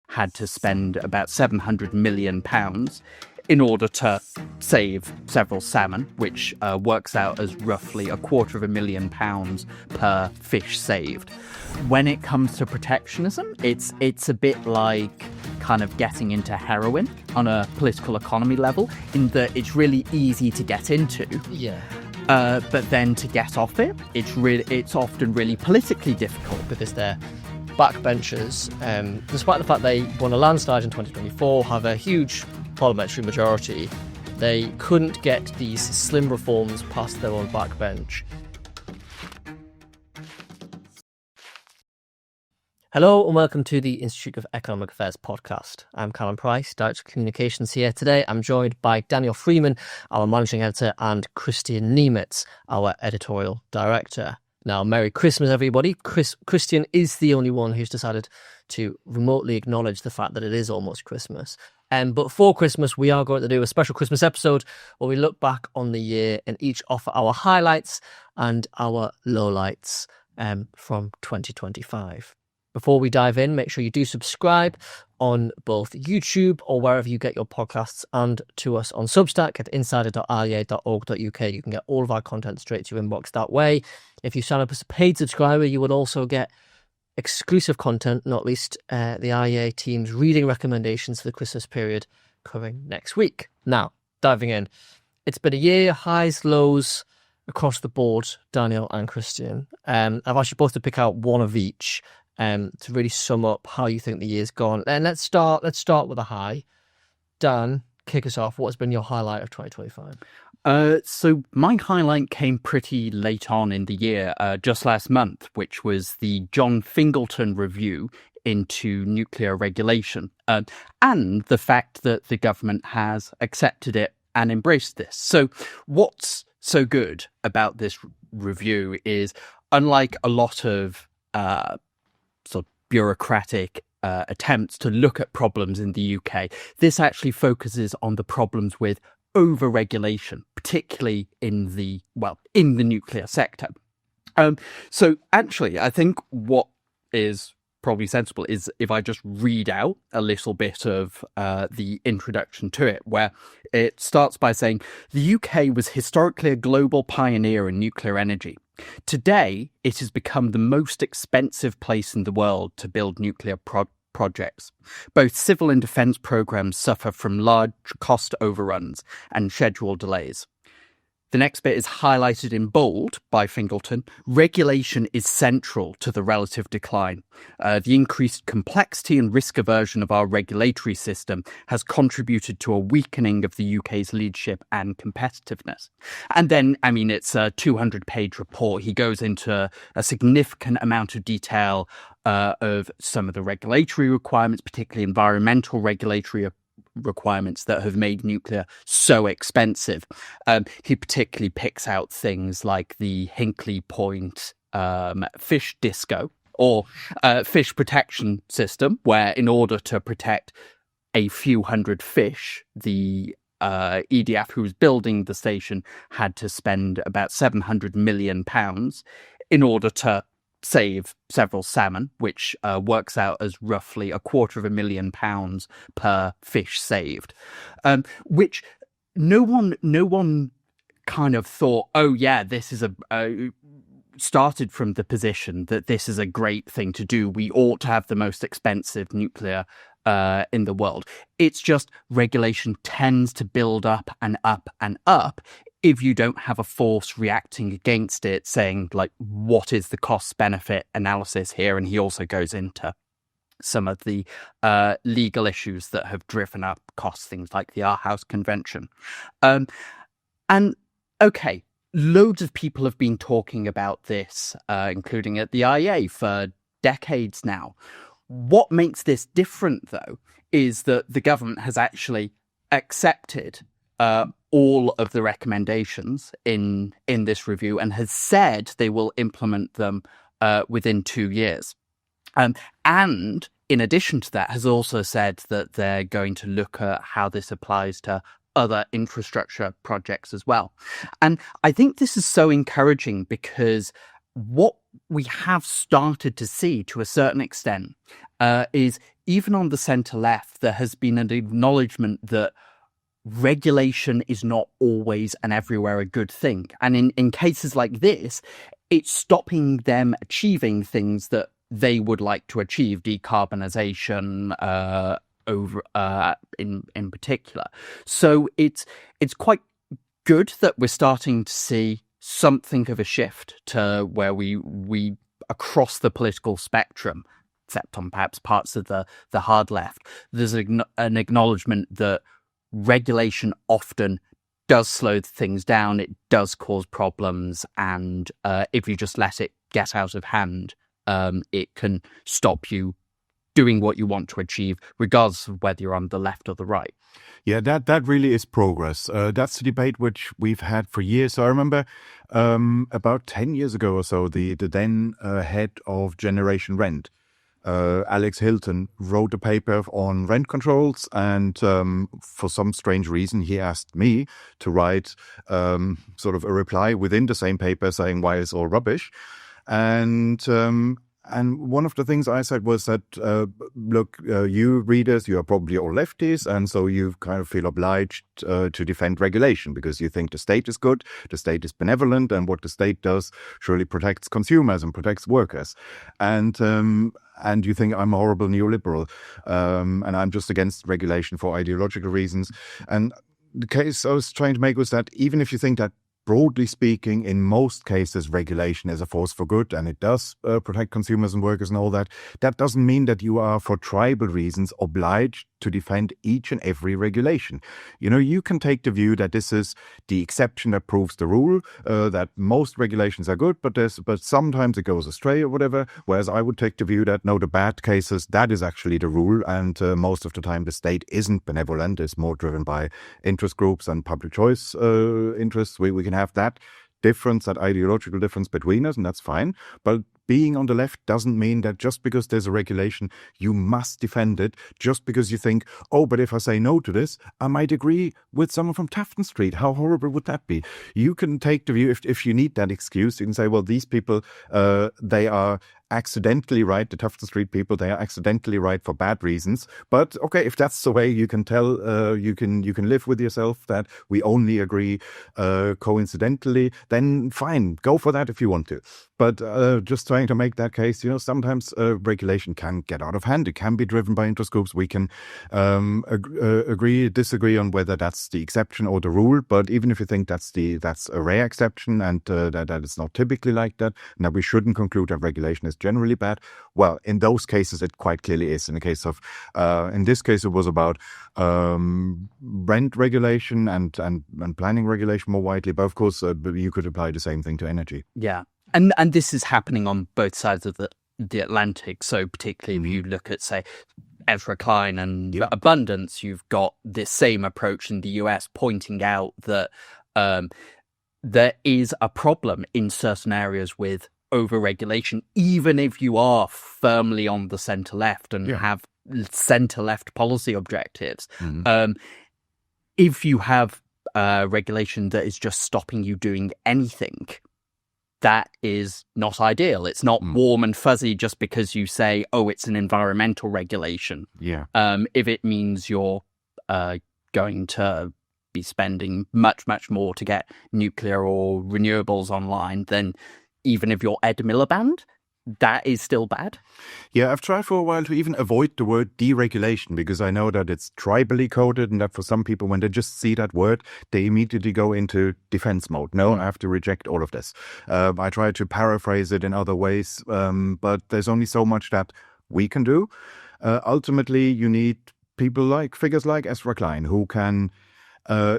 had to spend about £700 million in order to save several salmon, which works out as roughly £250,000 per fish saved. When it comes to protectionism, it's a bit like kind of getting into heroin on a political economy level, in that it's really easy to get into. Yeah. But then to get off it, it's often really politically difficult. Because they're backbenchers, despite the fact they won a landslide in 2024, have a huge parliamentary majority, they couldn't get these slim reforms past their own backbench. Hello and welcome to the Institute of Economic Affairs podcast. I'm Callum Price, Director of Communications here. Today I'm joined by Daniel Freeman, our Managing Editor, and Kristian Niemietz, our Editorial Director. Now, Merry Christmas, everybody. Kristian is the only one who's decided to remotely acknowledge the fact that it is almost Christmas. But for Christmas, we are going to do a special Christmas episode where we look back on the year and each offer our highlights and our lowlights from 2025. Before we dive in, make sure you do subscribe on both YouTube or wherever you get your podcasts, and to us on Substack at insider.iea.org.uk. You can get all of our content straight to your inbox that way. If you sign up as a paid subscriber, you would also get exclusive content, not least the IEA team's reading recommendations for the Christmas period coming next week. Now, diving in. It's been a year, highs, lows across the board, Daniel and Kristian. I've asked you both to pick out one of each to really sum up how you think the year's gone. And let's start with a high. Dan, kick us off. What has been your highlight of 2025? So my highlight came pretty late on in the year, just last month, which was the John Fingleton review into nuclear regulation, and the fact that the government has accepted it and embraced this. So what's so good about this review is, unlike a lot of sort of bureaucratic attempts to look at problems in the UK, this actually focuses on the problems with overregulation, particularly in the nuclear sector. So actually, I think what is probably sensible is if I just read out a little bit of the introduction to it, where it starts by saying, the UK was historically a global pioneer in nuclear energy. Today, it has become the most expensive place in the world to build nuclear projects. Both civil and defence programmes suffer from large cost overruns and schedule delays. The next bit is highlighted in bold by Fingleton. Regulation is central to the relative decline. The increased complexity and risk aversion of our regulatory system has contributed to a weakening of the UK's leadership and competitiveness. And then, it's a 200-page report. He goes into a significant amount of detail of some of the regulatory requirements, particularly environmental regulatory requirements that have made nuclear so expensive. He particularly picks out things like the Hinkley Point fish disco or fish protection system, where in order to protect a few hundred fish, the EDF who was building the station had to spend about £700 million in order to save several salmon, which works out as roughly £250,000 per fish saved, which no one kind of thought, oh yeah, this is started from the position that this is a great thing to do. We ought to have the most expensive nuclear in the world. It's just regulation tends to build up and up and up if you don't have a force reacting against it, saying, like, what is the cost-benefit analysis here? And he also goes into some of the legal issues that have driven up costs, things like the Aarhus Convention. And, okay, loads of people have been talking about this, including at the IEA, for decades now. What makes this different, though, is that the government has actually accepted all of the recommendations in this review and has said they will implement them within 2 years. And in addition to that, has also said that they're going to look at how this applies to other infrastructure projects as well. And I think this is so encouraging because what we have started to see to a certain extent is even on the centre-left, there has been an acknowledgement that regulation is not always and everywhere a good thing. And in cases like this, it's stopping them achieving things that they would like to achieve, decarbonisation in particular. So it's quite good that we're starting to see something of a shift to where we across the political spectrum, except on perhaps parts of the hard left, there's an acknowledgement that regulation often does slow things down, it does cause problems, and if you just let it get out of hand, it can stop you doing what you want to achieve, regardless of whether you're on the left or the right. Yeah, that really is progress. That's the debate which we've had for years. So I remember about 10 years ago or so, the then head of Generation Rent, Alex Hilton, wrote a paper on rent controls, and for some strange reason he asked me to write sort of a reply within the same paper saying why it's all rubbish. And one of the things I said was that, look, you readers, you are probably all lefties, and so you kind of feel obliged to defend regulation because you think the state is good, the state is benevolent, and what the state does surely protects consumers and protects workers. And you think I'm a horrible neoliberal, and I'm just against regulation for ideological reasons. And the case I was trying to make was that even if you think that, broadly speaking, in most cases, regulation is a force for good and it does protect consumers and workers and all that, that doesn't mean that you are, for tribal reasons, obliged to defend each and every regulation. You know, you can take the view that this is the exception that proves the rule, that most regulations are good, but sometimes it goes astray or whatever, whereas I would take the view that, no, the bad cases, that is actually the rule, and most of the time the state isn't benevolent, it's more driven by interest groups and public choice interests. We can have that difference, that ideological difference between us, and that's fine. But being on the left doesn't mean that just because there's a regulation, you must defend it, just because you think, oh, but if I say no to this, I might agree with someone from Tufton Street. How horrible would that be? You can take the view, if you need that excuse, you can say, well, these people, they are accidentally right, the Tufton Street people, they are accidentally right for bad reasons. But okay, if that's the way you can tell, you can live with yourself that we only agree coincidentally, then fine, go for that if you want to. But just trying to make that case, you know, sometimes regulation can get out of hand. It can be driven by interest groups. We can agree, disagree on whether that's the exception or the rule. But even if you think that's a rare exception and that it's not typically like that, and that we shouldn't conclude that regulation is generally bad, well, in those cases it quite clearly is. In the case of, in this case, it was about rent regulation and planning regulation more widely. But of course, you could apply the same thing to energy. Yeah. And this is happening on both sides of the Atlantic. So particularly if you look at, say, Ezra Klein and abundance, you've got this same approach in the US pointing out that there is a problem in certain areas with overregulation, even if you are firmly on the centre-left and have centre-left policy objectives. If you have regulation that is just stopping you doing anything, that is not ideal. It's not warm and fuzzy just because you say, oh, it's an environmental regulation. Yeah. If it means you're going to be spending much, much more to get nuclear or renewables online, then even if you're Ed Miliband, that is still bad. Yeah, I've tried for a while to even avoid the word deregulation because I know that it's tribally coded and that for some people, when they just see that word, they immediately go into defense mode. No, I have to reject all of this. I try to paraphrase it in other ways, but there's only so much that we can do. Ultimately, you need figures like Ezra Klein who can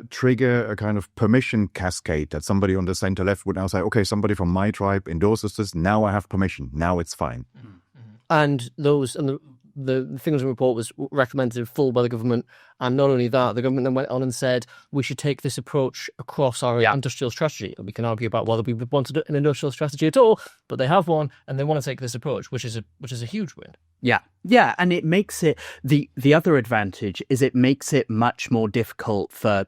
trigger a kind of permission cascade that somebody on the center left would now say, okay, somebody from my tribe endorses this, now I have permission, now it's fine. And the Fingleton report was recommended in full by the government, and not only that, the government then went on and said we should take this approach across our industrial strategy. And we can argue about whether we wanted an industrial strategy at all, but they have one, and they want to take this approach, which is a huge win. Yeah, and it makes it the other advantage is it makes it much more difficult for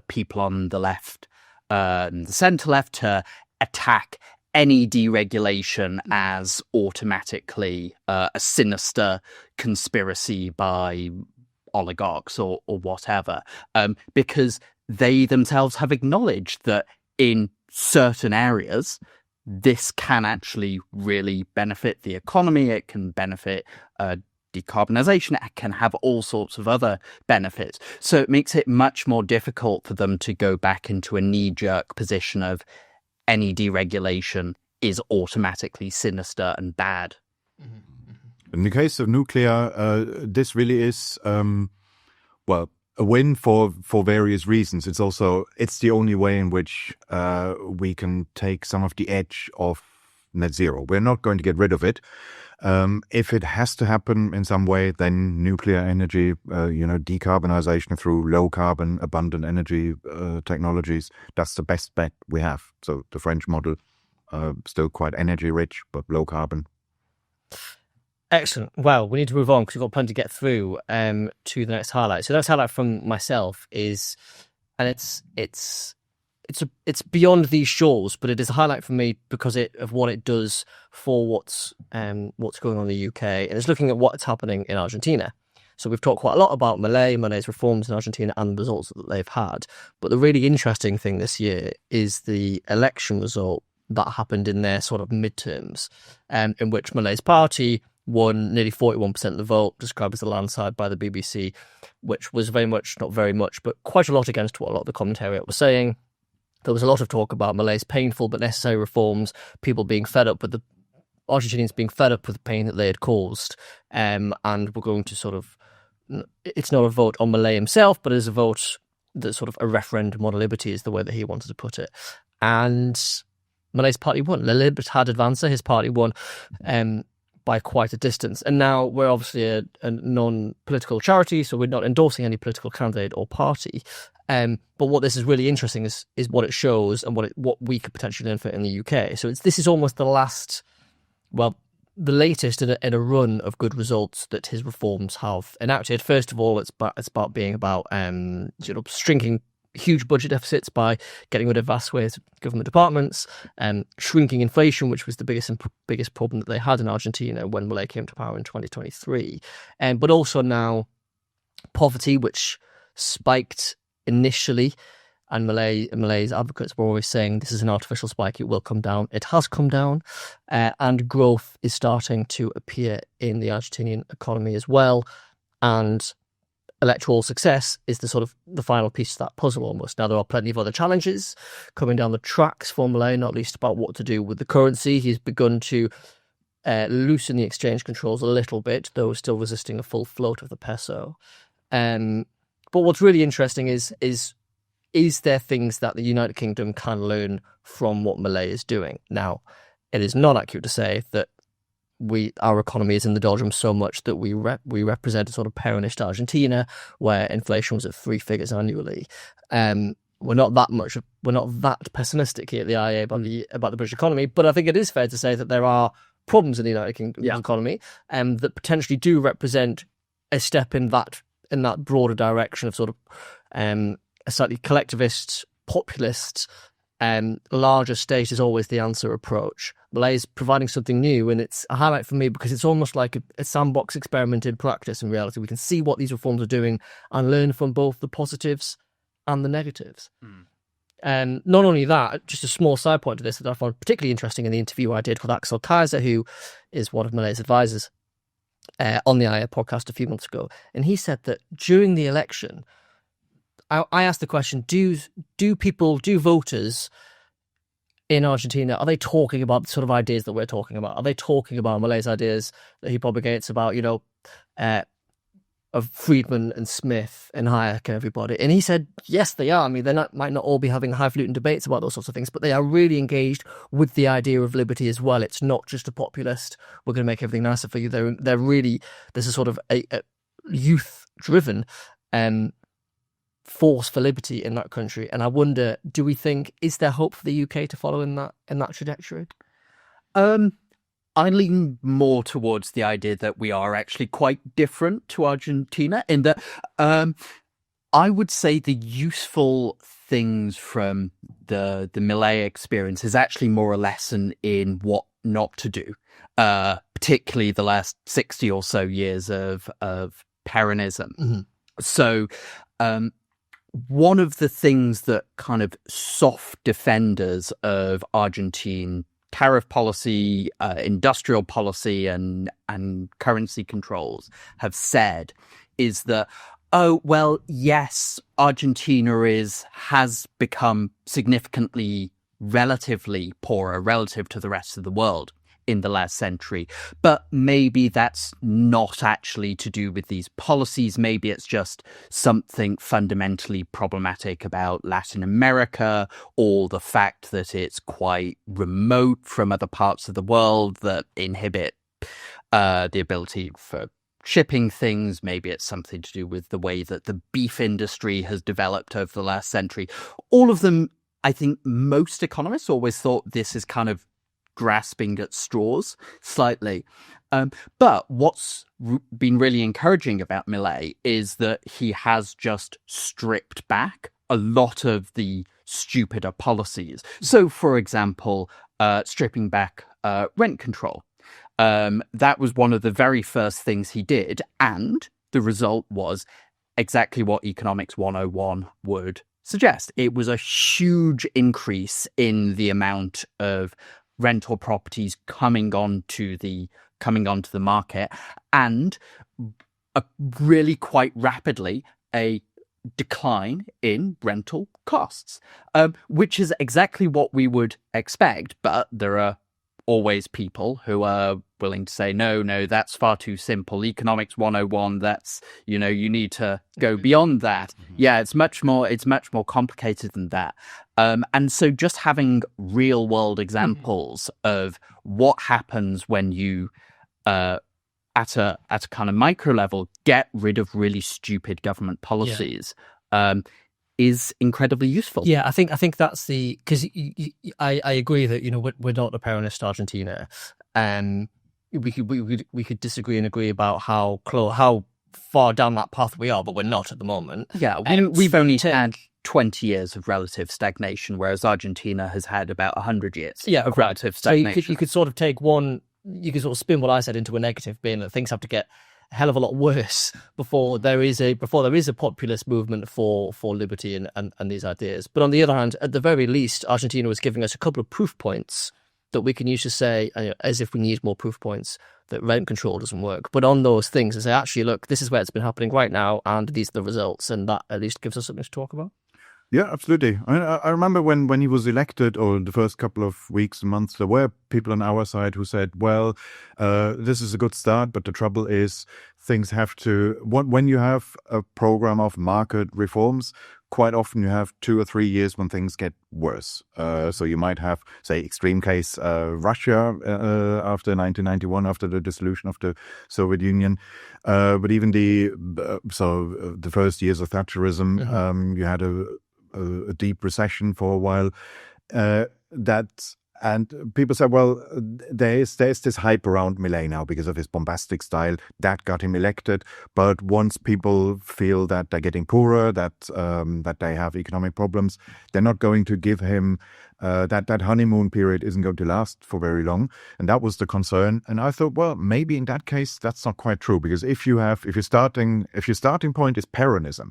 people on the left, the centre left, to attack any deregulation as automatically a sinister conspiracy by oligarchs or whatever, because they themselves have acknowledged that in certain areas, this can actually really benefit the economy. It can benefit decarbonization. It can have all sorts of other benefits. So it makes it much more difficult for them to go back into a knee-jerk position of any deregulation is automatically sinister and bad. In the case of nuclear, this really is, a win for various reasons. It's the only way in which we can take some of the edge off net zero. We're not going to get rid of it. If it has to happen in some way, then nuclear energy, decarbonization through low carbon, abundant energy technologies, that's the best bet we have. So the French model, still quite energy rich, but low carbon. Excellent. Well, we need to move on because we've got plenty to get through to the next highlight. So the next highlight from myself is, and it's beyond these shores, but it is a highlight for me because of what it does for what's going on in the UK, and it's looking at what's happening in Argentina. So we've talked quite a lot about Malay's reforms in Argentina and the results that they've had. But the really interesting thing this year is the election result that happened in their sort of midterms, in which Malay's party won nearly 41% of the vote, described as a landslide by the BBC, which was not very much, but quite a lot against what a lot of the commentariat was saying. There was a lot of talk about Malay's painful but necessary reforms, people being fed up with Argentinians being fed up with the pain that they had caused, and we're going to it's not a vote on Malay himself, but it is a vote that sort of a referendum on liberty is the way that he wanted to put it. And Malay's party won. La Libertad Avanza, his party won by quite a distance. And now we're obviously a non-political charity, so we're not endorsing any political candidate or party. But what this is really interesting is what it shows and what we could potentially learn from it in the UK. So this is almost the latest in a run of good results that his reforms have enacted. First of all, it's about being about shrinking huge budget deficits by getting rid of vast swathes of government departments, and shrinking inflation, which was the biggest problem that they had in Argentina when Milei came to power in 2023. But also now poverty, which spiked initially, and Malay's advocates were always saying this is an artificial spike, it will come down. It has come down, and growth is starting to appear in the Argentinian economy as well. And electoral success is the final piece of that puzzle almost. Now, there are plenty of other challenges coming down the tracks for Milei, not least about what to do with the currency. He's begun to loosen the exchange controls a little bit, though still resisting a full float of the peso. But what's really interesting is there things that the United Kingdom can learn from what Milei is doing? Now, it is not accurate to say that our economy is in the doldrums so much that we represent a sort of Peronist Argentina where inflation was at 3 figures annually. We're not that pessimistic here at the IEA about the British economy, but I think it is fair to say that there are problems in the United Kingdom's economy that potentially do represent a step in that broader direction of sort of a slightly collectivist, populist, larger state is always the answer approach. Milei is providing something new, and it's a highlight for me because it's almost like a sandbox experiment in practice. In reality, we can see what these reforms are doing and learn from both the positives and the negatives. And not only that, just a small side point to this that I found particularly interesting in the interview I did with Axel Kaiser, who is one of Milei's advisors, on the IEA podcast a few months ago. And he said that during the election, I asked the question, do voters in Argentina, are they talking about the sort of ideas that we're talking about? Are they talking about Milei's ideas that he propagates about, of Freeman and Smith and Hayek and everybody? And he said, yes, they are. I mean, might not all be having highfalutin debates about those sorts of things, but they are really engaged with the idea of liberty as well. It's not just a populist, we're going to make everything nicer for you. They're really, there's a sort of a youth-driven force for liberty in that country. And I wonder, do we think, is there hope for the UK to follow in that trajectory? I lean more towards the idea that we are actually quite different to Argentina in that I would say the useful things from the Millet experience is actually more a lesson in what not to do, particularly the last 60 or so years of Peronism. Mm-hmm. So one of the things that kind of soft defenders of Argentine tariff policy, industrial policy, and currency controls have said is that, oh, well, yes, Argentina has become significantly relatively poorer relative to the rest of the world in the last century, but maybe that's not actually to do with these policies. Maybe it's just something fundamentally problematic about Latin America, or the fact that it's quite remote from other parts of the world that inhibit the ability for shipping things. Maybe it's something to do with the way that the beef industry has developed over the last century. All of them, I think most economists always thought this is kind of grasping at straws slightly. But what's been really encouraging about Millet is that he has just stripped back a lot of the stupider policies. So, for example, stripping back rent control. That was one of the very first things he did. And the result was exactly what Economics 101 would suggest. It was a huge increase in the amount of rental properties coming onto the market, and really quite rapidly a decline in rental costs, which is exactly what we would expect. But there are always people who are willing to say, no, that's far too simple. Economics 101, that's, you need to go beyond that. Yeah, it's much more complicated than that. And so just having real world examples of what happens when you, at a kind of micro level, get rid of really stupid government policies, is incredibly useful. Yeah, I think that's because I agree that we're not a Peronist Argentina, we could disagree and agree about how far down that path we are, but we're not at the moment. Yeah, we've only had 20 years of relative stagnation, whereas Argentina has had about 100 years of relative stagnation. So you could sort of take you could sort of spin what I said into a negative bin, that things have to get a hell of a lot worse before there is a populist movement for liberty and these ideas. But on the other hand, at the very least, Argentina was giving us a couple of proof points that we can use to say, as if we need more proof points, that rent control doesn't work. But on those things, and say, actually, look, this is where it's been happening right now, and these are the results, and that at least gives us something to talk about. Yeah, absolutely. I remember when he was elected, or the first couple of weeks and months, there were people on our side who said, well, this is a good start, but the trouble is things have to, when you have a program of market reforms, quite often you have 2 or 3 years when things get worse. So you might have, say, extreme case, Russia after 1991, after the dissolution of the Soviet Union. But even the first years of Thatcherism, you had a deep recession for a while. And people said, well, there's this hype around Millet now because of his bombastic style that got him elected. But once people feel that they're getting poorer, that they have economic problems, they're not going to give him that honeymoon period isn't going to last for very long. And that was the concern. And I thought, well, maybe in that case that's not quite true, because if your starting point is Peronism,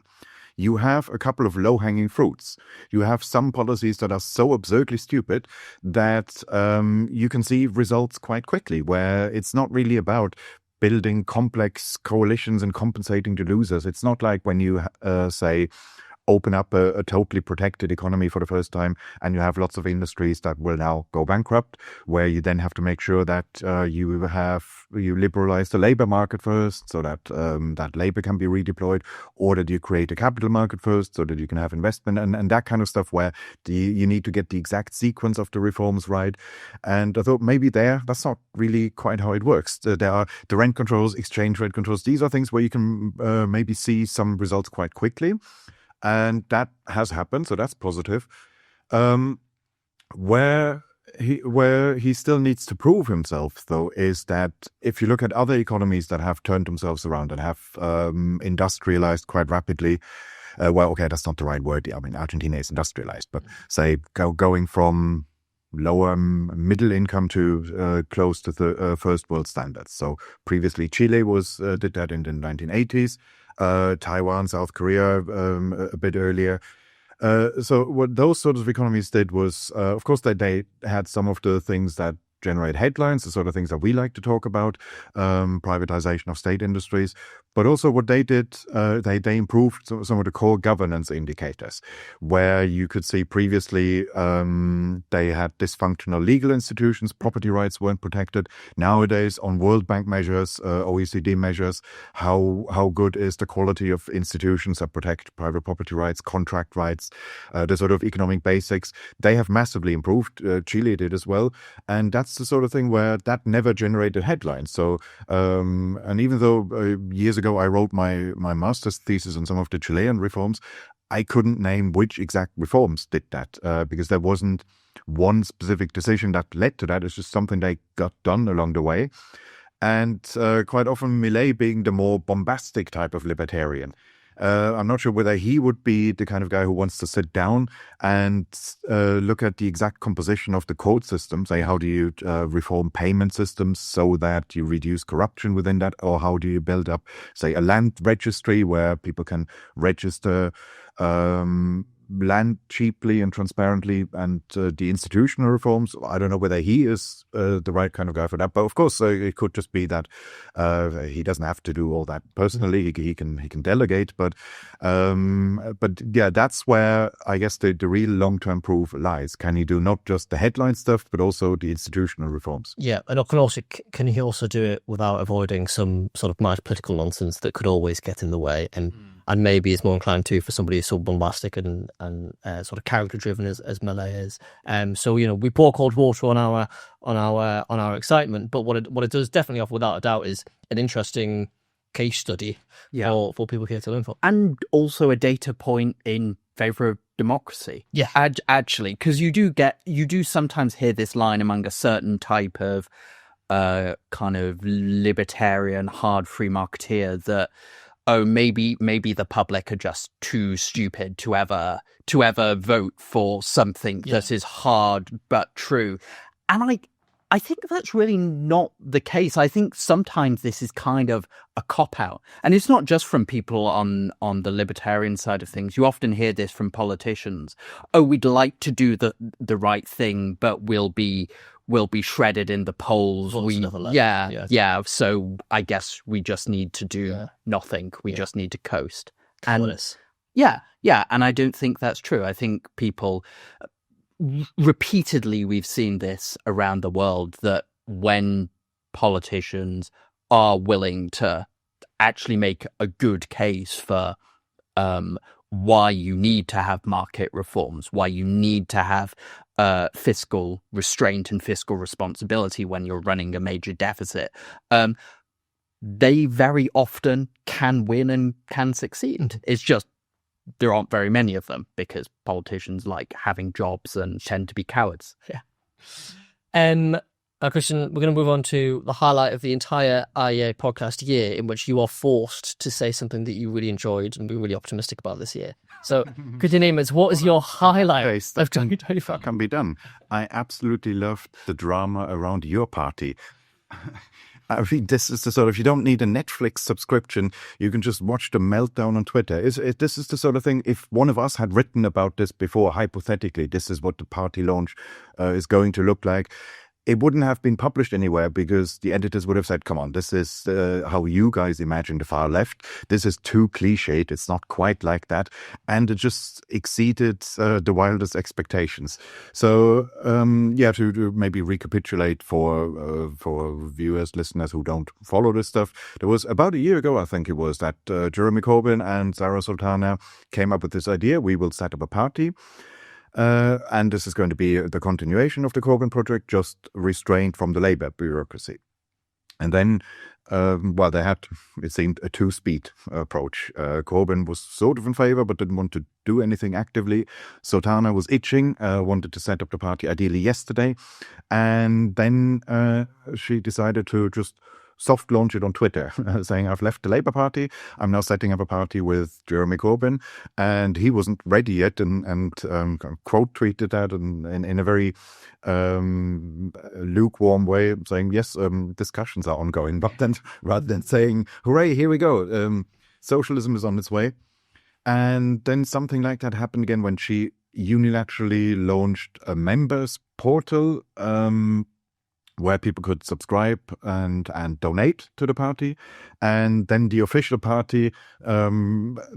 you have a couple of low-hanging fruits. You have some policies that are so absurdly stupid that you can see results quite quickly, where it's not really about building complex coalitions and compensating the losers. It's not like when you, say, open up a totally protected economy for the first time and you have lots of industries that will now go bankrupt, where you then have to make sure that you liberalize the labor market first so that that labor can be redeployed, or that you create a capital market first so that you can have investment and that kind of stuff, where you need to get the exact sequence of the reforms right. And I thought maybe that's not really quite how it works. There are the rent controls, exchange rate controls. These are things where you can maybe see some results quite quickly. And that has happened, so that's positive. Where he still needs to prove himself, though, is that if you look at other economies that have turned themselves around and have industrialized quite rapidly, Well, okay, that's not the right word. I mean, Argentina is industrialized, but say going from lower middle income to close to the first world standards. So previously Chile did that in the 1980s, Taiwan, South Korea a bit earlier. So what those sort of economies did was, of course, they had some of the things that generate headlines, the sort of things that we like to talk about, privatization of state industries. But also what they did, they improved some of the core governance indicators, where you could see previously they had dysfunctional legal institutions, property rights weren't protected. Nowadays, on World Bank measures, OECD measures, how good is the quality of institutions that protect private property rights, contract rights, the sort of economic basics. They have massively improved. Chile did as well. And that's the sort of thing where that never generated headlines. So, and even though years ago I wrote my master's thesis on some of the Chilean reforms, I couldn't name which exact reforms did that because there wasn't one specific decision that led to that. It's just something they got done along the way. And quite often Milei being the more bombastic type of libertarian. I'm not sure whether he would be the kind of guy who wants to sit down and look at the exact composition of the court system. Say, how do you reform payment systems so that you reduce corruption within that? Or how do you build up, say, a land registry where people can register land cheaply and transparently, and the institutional reforms. I don't know whether he is the right kind of guy for that, but of course it could just be that he doesn't have to do all that personally. He can delegate, but yeah, that's where I guess the real long-term proof lies. Can he do not just the headline stuff, but also the institutional reforms? Yeah, and can he also do it without avoiding some sort of mad political nonsense that could always get in the way, and maybe is more inclined to for somebody who's so bombastic and sort of character driven as Milei is. So we pour cold water on our excitement, but what it does definitely offer, without a doubt, is an interesting case study for people here to learn from, and also a data point in favor of democracy. Yeah, actually, because you do sometimes hear this line among a certain type of kind of libertarian hard free marketeer that, oh, maybe the public are just too stupid to ever vote for something that is hard but true. And I think that's really not the case. I think sometimes this is kind of a cop-out. And it's not just from people on the libertarian side of things. You often hear this from politicians. Oh, we'd like to do the right thing, but we'll be shredded in the polls. So I guess we just need to do nothing. We just need to coast. And and I don't think that's true. I think people repeatedly, we've seen this around the world, that when politicians are willing to actually make a good case for why you need to have market reforms, why you need to have fiscal restraint and fiscal responsibility when you're running a major deficit, they very often can win and can succeed. It's just there aren't very many of them because politicians like having jobs and tend to be cowards. Yeah. Kristian, we're going to move on to the highlight of the entire IEA podcast year, in which you are forced to say something that you really enjoyed and be really optimistic about this year. So, Kristian Niemietz, what is your highlight of 2025? Can be done. I absolutely loved the drama around your party. I mean, this is the sort of, you don't need a Netflix subscription. You can just watch the meltdown on Twitter. This is the sort of thing, if one of us had written about this before, hypothetically, this is what the party launch is going to look like, it wouldn't have been published anywhere because the editors would have said, come on, this is how you guys imagine the far left. This is too cliched. It's not quite like that. And it just exceeded the wildest expectations. So, to maybe recapitulate for viewers, listeners who don't follow this stuff, there was about a year ago, I think it was, that Jeremy Corbyn and Sarah Sultana came up with this idea. We will set up a party. And this is going to be the continuation of the Corbyn project, just restrained from the Labour bureaucracy. And then, they had, it seemed, a two-speed approach. Corbyn was sort of in favour, but didn't want to do anything actively. Sultana was itching, wanted to set up the party ideally yesterday. And then she decided to just soft launch it on Twitter, saying, I've left the Labour Party, I'm now setting up a party with Jeremy Corbyn. And he wasn't ready yet and quote tweeted that in a very lukewarm way, saying, yes, discussions are ongoing. But then rather than saying, hooray, here we go, socialism is on its way. And then something like that happened again when she unilaterally launched a members portal where people could subscribe and donate to the party. And then the official party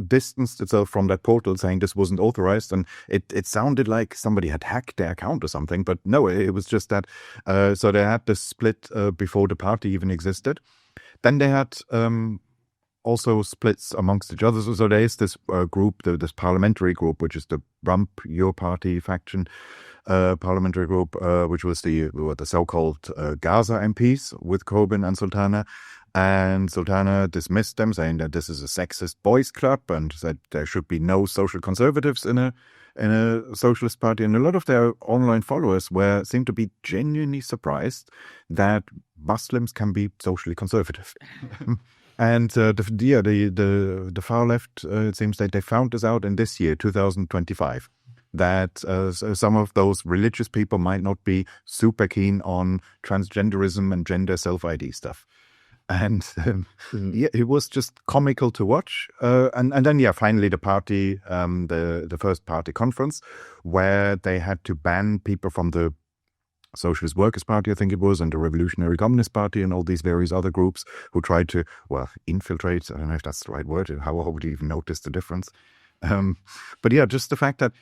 distanced itself from that portal, saying this wasn't authorized. And it sounded like somebody had hacked their account or something. But no, it was just that. So they had this split before the party even existed. Then they had also splits amongst each other. So there is this group, this parliamentary group, which is the Rump, your party faction, parliamentary group, which was the so-called Gaza MPs with Corbyn and Sultana. And Sultana dismissed them, saying that this is a sexist boys' club and that there should be no social conservatives in a socialist party. And a lot of their online followers seemed to be genuinely surprised that Muslims can be socially conservative. And the far left, it seems that they found this out in this year, 2025, that some of those religious people might not be super keen on transgenderism and gender self-ID stuff. And it was just comical to watch. And then, finally the party, the first party conference, where they had to ban people from the Socialist Workers' Party, I think it was, and the Revolutionary Communist Party and all these various other groups who tried to, infiltrate. I don't know if that's the right word. How would you even notice the difference? But yeah, just the fact that,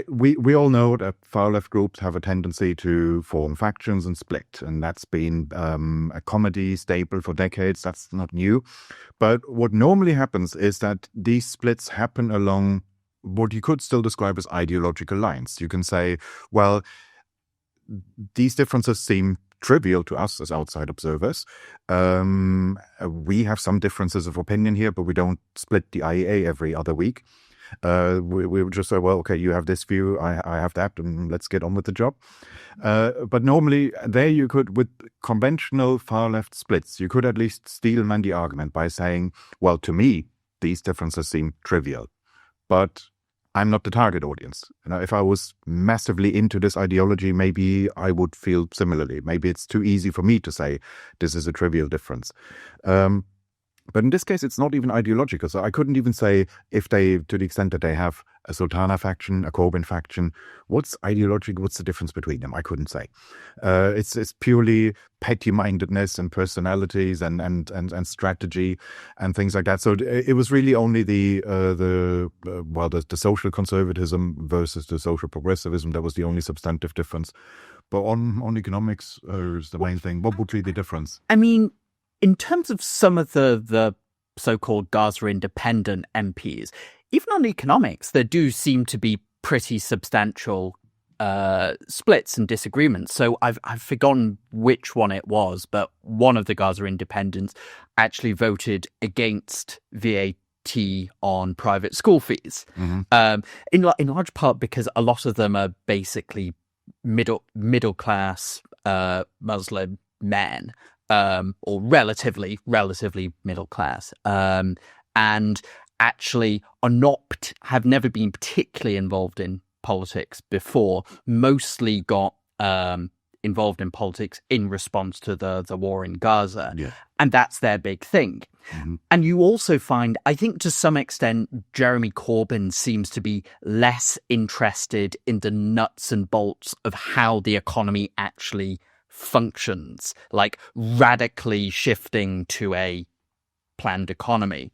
we all know that far-left groups have a tendency to form factions and split, and that's been a comedy staple for decades. That's not new. But what normally happens is that these splits happen along what you could still describe as ideological lines. You can say, well, these differences seem trivial to us as outside observers. We have some differences of opinion here, but we don't split the IEA every other week. We would just say, well, okay, you have this view, I have that, and let's get on with the job. But normally there you could, with conventional far-left splits, you could at least steelman the argument by saying, well, to me, these differences seem trivial. But I'm not the target audience. If I was massively into this ideology, maybe I would feel similarly. Maybe it's too easy for me to say this is a trivial difference. But in this case, it's not even ideological. So I couldn't even say if they, to the extent that they have a Sultana faction, a Corbyn faction, what's ideological, what's the difference between them? I couldn't say. It's purely petty-mindedness and personalities and strategy and things like that. So it was really only the social conservatism versus the social progressivism that was the only substantive difference. But on economics is the main thing. What would be the difference? I mean, in terms of some of the so-called Gaza independent MPs, even on economics, there do seem to be pretty substantial splits and disagreements. So I've forgotten which one it was, but one of the Gaza independents actually voted against VAT on private school fees, in large part because a lot of them are basically middle class Muslim men. Or relatively middle class, and actually have never been particularly involved in politics before. Mostly got involved in politics in response to the war in Gaza, and that's their big thing. Mm-hmm. And you also find, I think, to some extent, Jeremy Corbyn seems to be less interested in the nuts and bolts of how the economy actually functions, like radically shifting to a planned economy,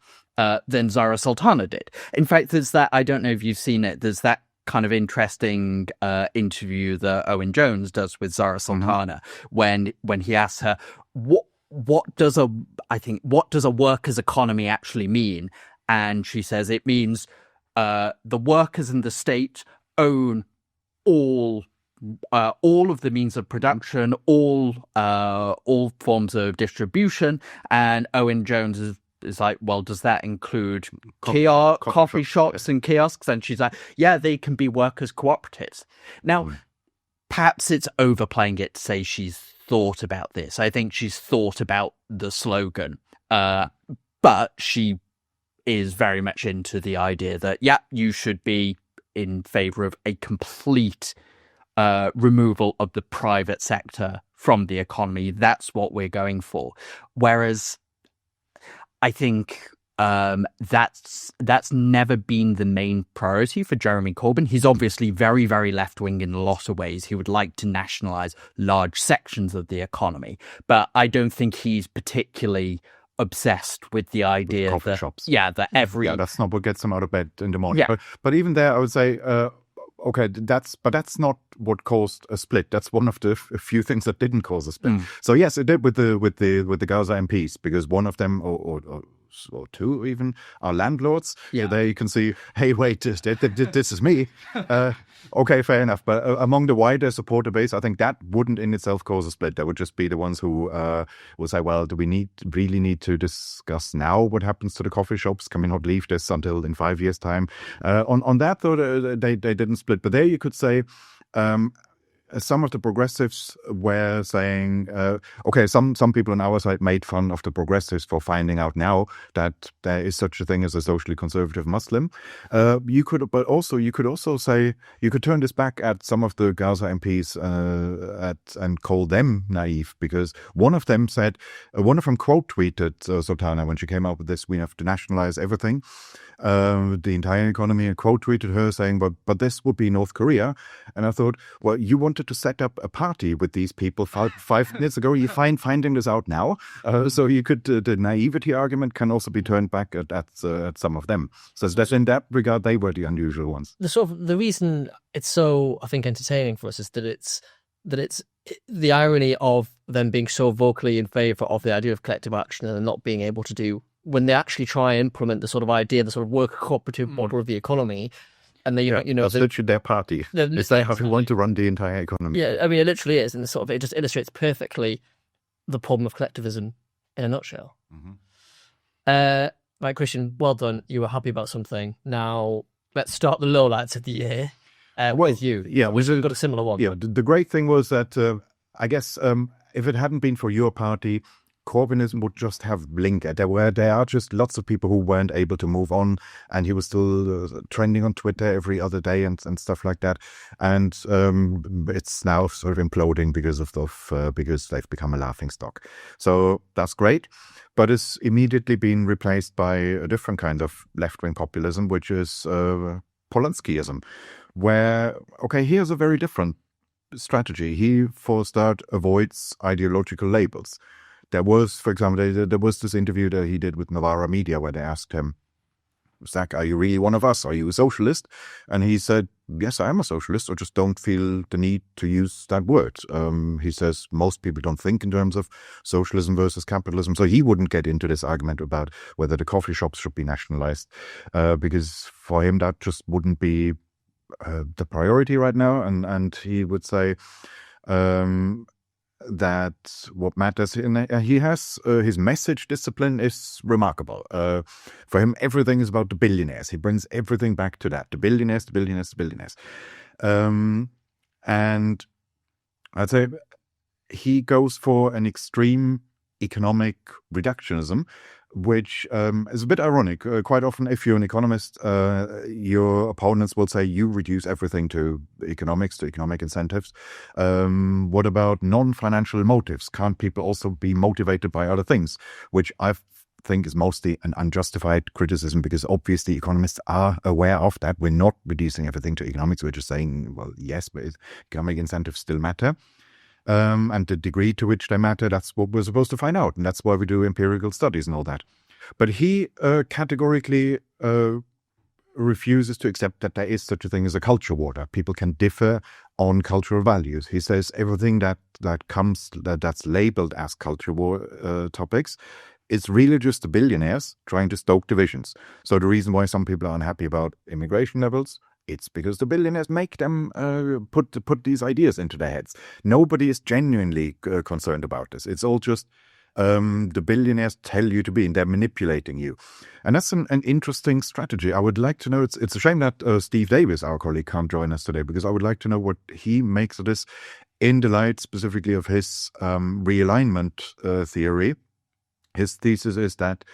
than Zara Sultana did. In fact, there's that, I don't know if you've seen it, there's that kind of interesting interview that Owen Jones does with Zara Sultana, when he asks her, what does a workers' economy actually mean? And she says it means the workers in the state own all of the means of production, all forms of distribution. And Owen Jones is like, well, does that include coffee shops and kiosks? And she's like, yeah, they can be workers' cooperatives. Now, perhaps it's overplaying it to say she's thought about this. I think she's thought about the slogan, but she is very much into the idea that, you should be in favor of a complete removal of the private sector from the economy. That's what we're going for. Whereas I think that's never been the main priority for Jeremy Corbyn. He's obviously very, very left-wing in a lot of ways. He would like to nationalise large sections of the economy. But I don't think he's particularly obsessed with the idea coffee that shops. That every that's not what gets them out of bed in the morning. Yeah. But even there, I would say, okay, that's not what caused a split. That's one of the few things that didn't cause a split. So yes, it did with the Gaza MPs, because one of them or two even are landlords. Yeah. There you can see, hey, wait, this is me. Okay, fair enough. But among the wider supporter base, I think that wouldn't in itself cause a split. That would just be the ones who will say, well, do we really need to discuss now what happens to the coffee shops? Can we not leave this until in 5 years' time? On that, though, they didn't split. But there you could say, some of the progressives were saying, okay, some people on our side made fun of the progressives for finding out now that there is such a thing as a socially conservative Muslim. You could also say, you could turn this back at some of the Gaza MPs and call them naive, because one of them quote tweeted Sultana when she came out with this, we have to nationalize everything, the entire economy, and quote tweeted her saying, but this would be North Korea. And I thought, well, you wanted to set up a party with these people 5 minutes ago. You finding this out now. So you could, the naivety argument can also be turned back at some of them. So that's in that regard, they were the unusual ones. The reason it's so, I think, entertaining for us is that it's the irony of them being so vocally in favour of the idea of collective action and not being able to do, when they actually try and implement the sort of idea, the sort of worker cooperative model of the economy. And they, that's literally their party. It's they have to want to run the entire economy. Yeah, I mean, it literally is, and it just illustrates perfectly the problem of collectivism in a nutshell. Right, Kristian, well done. You were happy about something. Now let's start the lowlights of the year. With you, we've got a similar one. Yeah, the great thing was that I guess if it hadn't been for your party, Corbynism would just have blinkered. There are just lots of people who weren't able to move on, and he was still trending on Twitter every other day and stuff like that. And it's now sort of imploding because they've become a laughingstock. So that's great, but it's immediately been replaced by a different kind of left-wing populism, which is Pollinskyism, where he has a very different strategy. He, for a start, avoids ideological labels. There was, for example, there was this interview that he did with Novara Media where they asked him, Zach, are you really one of us? Are you a socialist? And he said, yes, I am a socialist. I just don't feel the need to use that word. He says most people don't think in terms of socialism versus capitalism. So he wouldn't get into this argument about whether the coffee shops should be nationalized, because for him that just wouldn't be the priority right now. And he would say that what matters, he has his message discipline is remarkable. For him, everything is about the billionaires. He brings everything back to that. The billionaires. And I'd say he goes for an extreme economic reductionism, which is a bit ironic. Quite often, if you're an economist, your opponents will say you reduce everything to economics, to economic incentives. What about non-financial motives? Can't people also be motivated by other things? Which I think is mostly an unjustified criticism, because obviously economists are aware of that. We're not reducing everything to economics. We're just saying, well, yes, but economic incentives still matter. And the degree to which they matter, that's what we're supposed to find out. And that's why we do empirical studies and all that. But he categorically refuses to accept that there is such a thing as a culture war, that people can differ on cultural values. He says everything that's labeled as culture war topics is really just the billionaires trying to stoke divisions. So the reason why some people are unhappy about immigration levels, it's because the billionaires make them put these ideas into their heads. Nobody is genuinely concerned about this. It's all just the billionaires tell you to be, and they're manipulating you. And that's an interesting strategy. I would like to know, it's a shame that Steve Davis, our colleague, can't join us today, because I would like to know what he makes of this. in the light specifically of his realignment theory. His thesis is that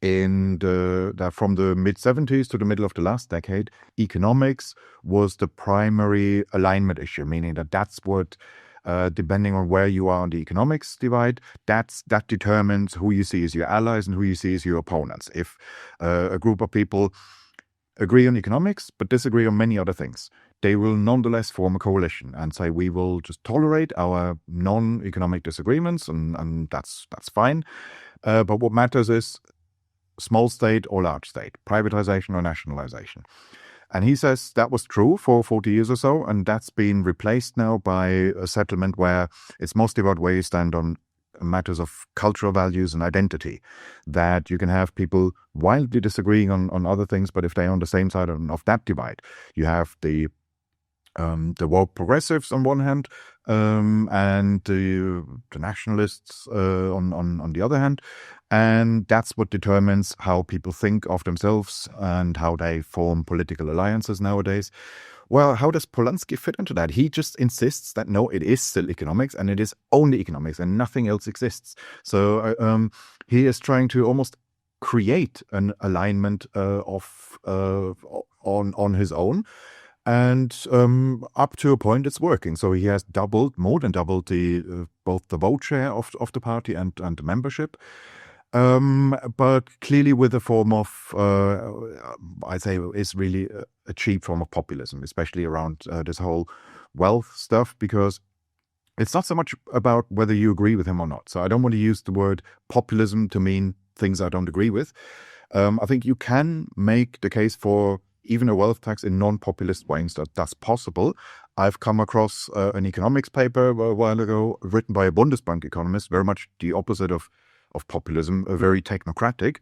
that from the mid-70s to the middle of the last decade, economics was the primary alignment issue, meaning that that's what, depending on where you are on the economics divide, that determines who you see as your allies and who you see as your opponents. If a group of people agree on economics but disagree on many other things, they will nonetheless form a coalition and say, we will just tolerate our non-economic disagreements, and that's fine. But what matters is small state or large state, privatization or nationalization. And he says that was true for 40 years or so, and that's been replaced now by a settlement where it's mostly about where you stand on matters of cultural values and identity, that you can have people wildly disagreeing on other things, but if they're on the same side of that divide, you have the woke progressives on one hand, and the nationalists on the other hand. And that's what determines how people think of themselves and how they form political alliances nowadays. Well, how does Pollinsky fit into that? He just insists that no, it is still economics, and it is only economics, and nothing else exists. So he is trying to almost create an alignment on his own. And up to a point, it's working. So he has more than doubled both the vote share of the party and the membership. But clearly with a form of, I'd say, is really a cheap form of populism, especially around this whole wealth stuff, because it's not so much about whether you agree with him or not. So I don't want to use the word populism to mean things I don't agree with. I think you can make the case for even a wealth tax in non-populist ways that's possible. I've come across an economics paper a while ago written by a Bundesbank economist, very much the opposite of populism, very technocratic.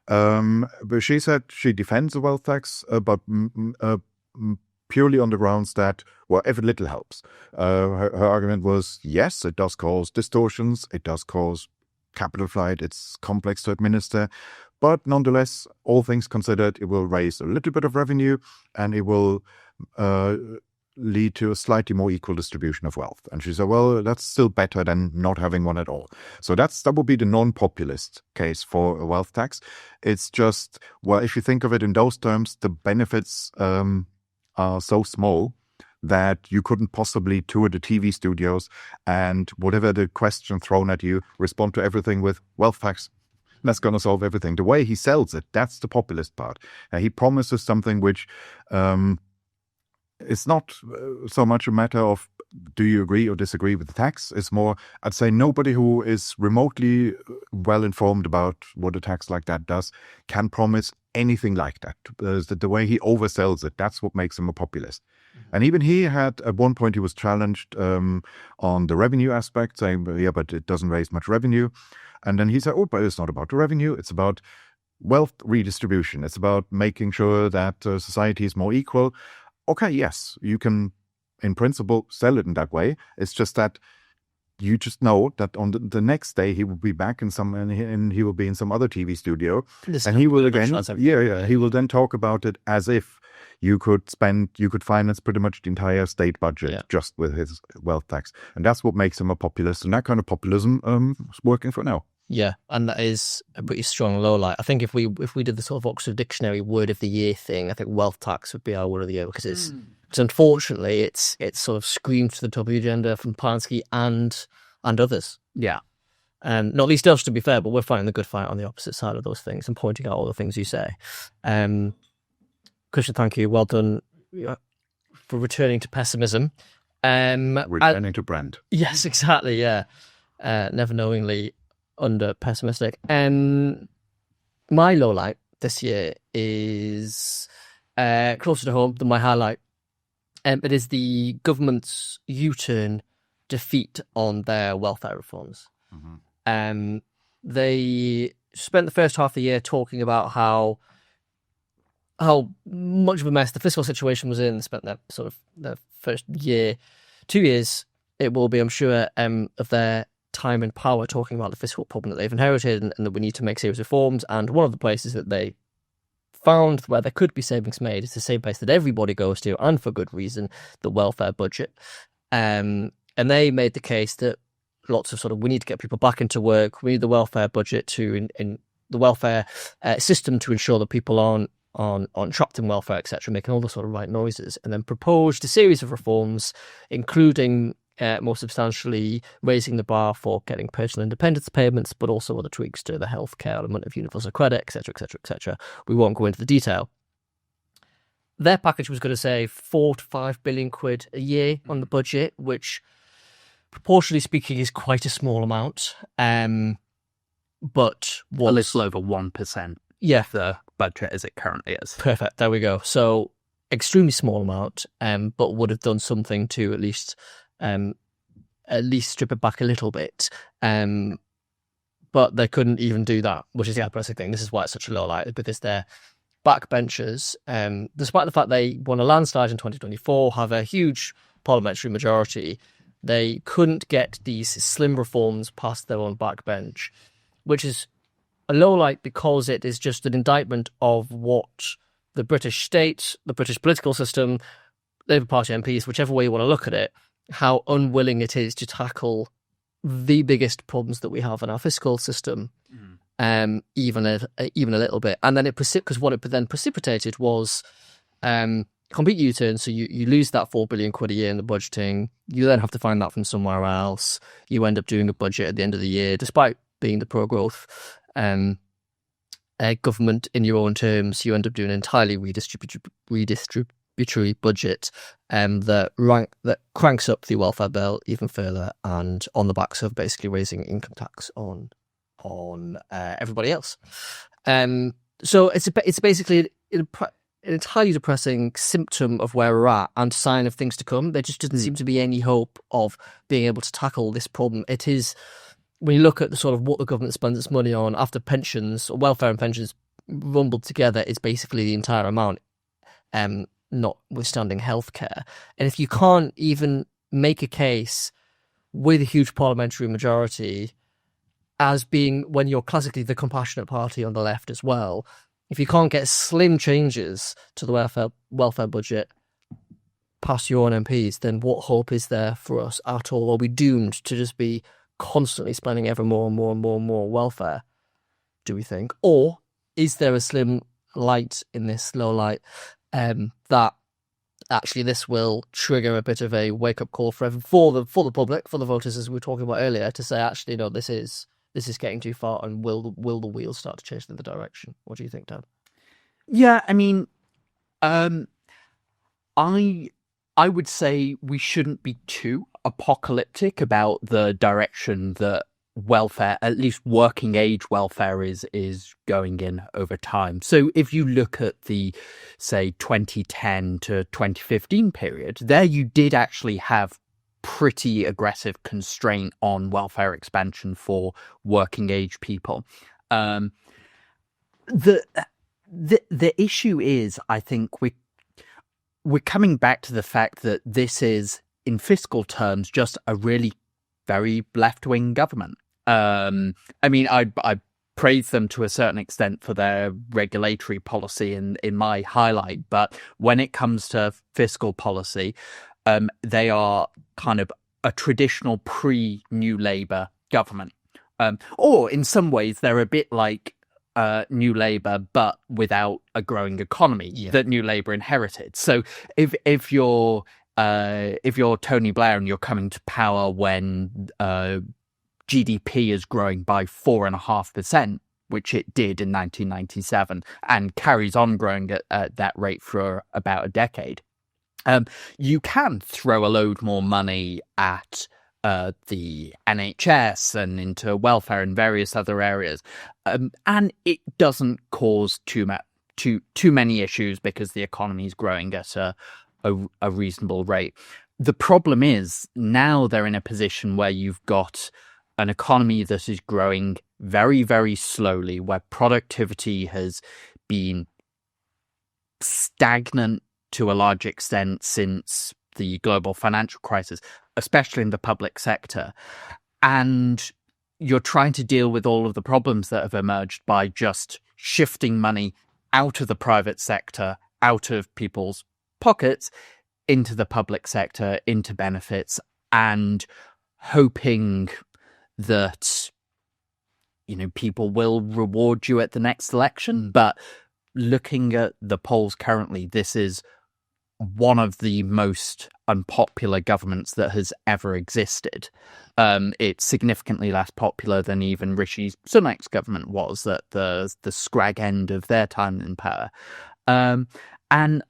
But she said she defends a wealth tax, but purely on the grounds that, well, every little helps. Her argument was, yes, it does cause distortions, it does cause capital flight, it's complex to administer, but nonetheless, all things considered, it will raise a little bit of revenue, and it will lead to a slightly more equal distribution of wealth. And she said, well, that's still better than not having one at all. So that would be the non-populist case for a wealth tax. It's just, well, if you think of it in those terms, the benefits are so small that you couldn't possibly tour the TV studios and whatever the question thrown at you, respond to everything with wealth tax. That's going to solve everything. The way he sells it, that's the populist part. He promises something which it's not so much a matter of do you agree or disagree with the tax. It's more, I'd say nobody who is remotely well informed about what a tax like that does can promise anything like that. The way he oversells it, that's what makes him a populist. And even he had, at one point, he was challenged on the revenue aspect, saying, yeah, but it doesn't raise much revenue. And then he said, oh, but it's not about the revenue. It's about wealth redistribution. It's about making sure that society is more equal. Okay, yes, you can, in principle, sell it in that way. It's just that you just know that on the next day he will be back and he will be in some other TV studio, and he will again, he will then talk about it as if you could finance pretty much the entire state budget just with his wealth tax, and that's what makes him a populist. And that kind of populism is working for now. Yeah, and that is a pretty strong lowlight. I think if we did the sort of Oxford Dictionary word of the year thing, I think wealth tax would be our word of the year, because unfortunately it's sort of screamed to the top of the agenda from Pollinsky and others. Yeah. Not least us, to be fair, but we're fighting the good fight on the opposite side of those things and pointing out all the things you say. Kristian, thank you. Well done for returning to pessimism. Returning to brand. Yes, exactly, yeah. Never knowingly under pessimistic. My lowlight this year is closer to home than my highlight. It is the government's U-turn defeat on their welfare reforms. Mm-hmm. They spent the first half of the year talking about how much of a mess the fiscal situation was in. They spent that sort of the first 2 years, it will be, I'm sure, of their time and power talking about the fiscal problem that they've inherited and that we need to make serious reforms. And one of the places that they found where there could be savings made is the same place that everybody goes to, and for good reason, the welfare budget. And And they made the case that lots of sort of, we need to get people back into work. We need the welfare budget to, in the welfare system to ensure that people aren't trapped in welfare, etc., making all the sort of right noises, and then proposed a series of reforms, including more substantially raising the bar for getting personal independence payments, but also other tweaks to the healthcare element of universal credit, etc., etc., etc. We won't go into the detail. Their package was going to save 4 to 5 billion quid a year on the budget, which, proportionally speaking, is quite a small amount. But was a little over 1%. Yeah, the budget as it currently is. Perfect. There we go. So extremely small amount, but would have done something to at least strip it back a little bit. But they couldn't even do that, which is the depressing thing. This is why it's such a low light, because they're backbenchers, despite the fact they won a landslide in 2024, have a huge parliamentary majority. They couldn't get these slim reforms past their own backbench, which is a low light because it is just an indictment of what the British state, the British political system, Labour Party MPs, whichever way you want to look at it, how unwilling it is to tackle the biggest problems that we have in our fiscal system, even a little bit. And then because what it then precipitated was complete U-turn. So you lose that 4 billion quid a year in the budgeting. You then have to find that from somewhere else. You end up doing a budget at the end of the year, despite being the pro-growth government in your own terms. You end up doing an entirely redistributory budget that cranks up the welfare bill even further, and on the backs of basically raising income tax on everybody else. So it's basically an entirely depressing symptom of where we're at and sign of things to come. There just doesn't seem to be any hope of being able to tackle this problem. It is, when you look at the sort of what the government spends its money on after pensions or welfare and pensions rumbled together, is basically the entire amount, notwithstanding healthcare. And if you can't even make a case with a huge parliamentary majority as being, when you're classically the compassionate party on the left as well, if you can't get slim changes to the welfare budget past your own MPs, then what hope is there for us at all? Are we doomed to just be constantly spending ever more and more and more and more welfare, do we think? Or is there a slim light in this low light that actually this will trigger a bit of a wake-up call for the public, for the voters, as we were talking about earlier, to say, actually, no, this is getting too far, and will the wheels start to change in the direction? What do you think, Dan? Yeah, I mean, I would say we shouldn't be too apocalyptic about the direction that welfare, at least working age welfare, is going in over time. So if you look at the, say, 2010 to 2015 period, there you did actually have pretty aggressive constraint on welfare expansion for working age people. The issue is, I think we're coming back to the fact that this is, in fiscal terms, just a really very left-wing government. I mean, I praise them to a certain extent for their regulatory policy in my highlight, but when it comes to fiscal policy, they are kind of a traditional pre-New Labour government. Or in some ways, they're a bit like New Labour, but without a growing economy that New Labour inherited. So if you're Tony Blair and you're coming to power when GDP is growing by 4.5%, which it did in 1997, and carries on growing at that rate for about a decade, you can throw a load more money at the NHS and into welfare and various other areas, and it doesn't cause too many issues because the economy is growing at a reasonable rate. The problem is, now they're in a position where you've got an economy that is growing very, very slowly, where productivity has been stagnant to a large extent since the global financial crisis, especially in the public sector. And you're trying to deal with all of the problems that have emerged by just shifting money out of the private sector, out of people's pockets, into the public sector, into benefits, and hoping that, people will reward you at the next election. But looking at the polls currently, this is one of the most unpopular governments that has ever existed. It's significantly less popular than even Rishi Sunak's government was at the scrag end of their time in power. And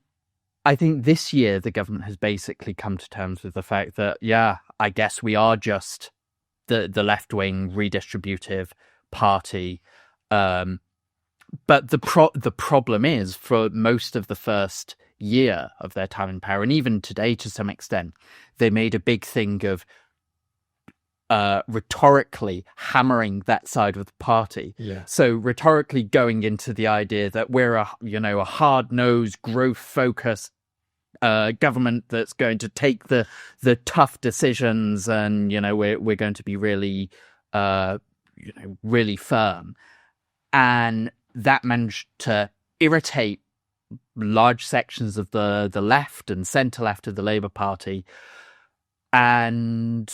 I think this year the government has basically come to terms with the fact that, I guess we are just the left-wing redistributive party. But the problem is, for most of the first year of their time in power, and even today to some extent, they made a big thing of rhetorically hammering that side of the party. Yeah. So rhetorically going into the idea that we're a hard-nosed, growth-focused government that's going to take the tough decisions, and we're going to be really really firm, and that managed to irritate large sections of the left and centre left of the Labour Party, and